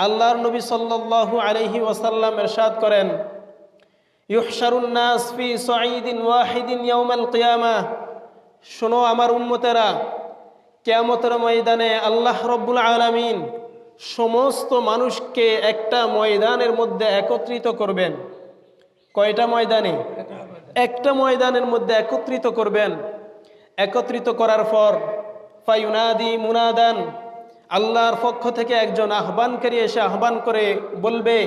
আল্লাহর নবী সাল্লাল্লাহু আলাইহি ওয়াসাল্লাম ইরশাদ করেন, ইউহশারুন নাস ফি সাঈদিন ওয়াহিদিন ইয়াউমাল কিয়ামাহ। শোনো আমার উম্মতেরা, কিয়ামতের ময়দানে আল্লাহ রাব্বুল আলামিন সমস্ত মানুষকে একটা ময়দানের মধ্যে একত্রিত করবেন। কয়টা ময়দানে? একটা ময়দানের মধ্যে একত্রিত করবেন। একত্রিত করার পর ফায়ুনাদি মুনাদান, আল্লাহর পক্ষ থেকে একজন আহ্বানকারী এসে আহ্বান করে বলবে,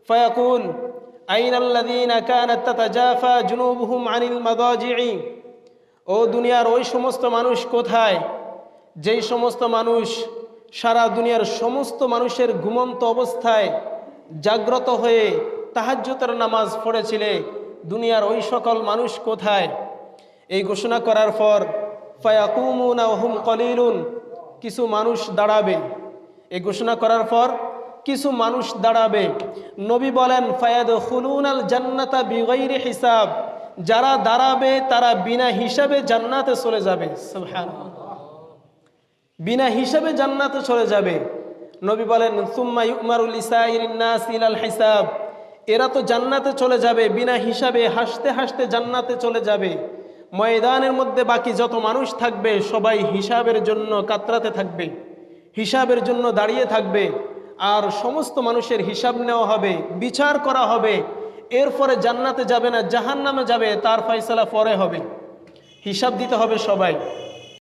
ফায়াকুল আইনাল্লাযীনা কানাত তাতাজাফা জুনুবুহুম আনিল মাদাজি'i। ও দুনিয়ার ওই সমস্ত মানুষ কোথায়, যেই সমস্ত মানুষ সারা দুনিয়ার সমস্ত মানুষের ঘুমন্ত অবস্থায় জাগ্রত হয়ে তাহাজ্জুদের নামাজ পড়েছিলে, দুনিয়ার ওই সকল মানুষ কোথায়? এই ঘোষণা করার পর ফায়াকুমুনা ওয়া হুম কলিলুন, কিছু মানুষ দাঁড়াবে। এই ঘোষণা করার পর কিছু মানুষ দাঁড়াবে। নবী বলেন, ফায়াদখুলুনাল জান্নাতা বিগাইরি হিসাব। যারা দাঁড়াবে তারা বিনা হিসাবে জান্নাতে চলে যাবে। সুবহানাল্লাহ, বিনা হিসাবে জান্নাতে চলে যাবে। নবী বলেন, সুম্মা ইউমারু লিসাইরিন নাস ইলাল হিসাব। এরা তো জান্নাতে চলে যাবে বিনা হিসাবে, হাসতে হাসতে জান্নাতে চলে যাবে। ময়দানের মধ্যে বাকি যত মানুষ থাকবে সবাই হিসাবের জন্য কাতরাতে থাকবে, হিসাবের জন্য দাঁড়িয়ে থাকবে। আর সমস্ত মানুষের হিসাব নেওয়া হবে, বিচার করা হবে। এরপরে জান্নাতে যাবে না জাহান্নামে যাবে, তার ফয়সালা পরে হবে। হিসাব দিতে হবে সবাই।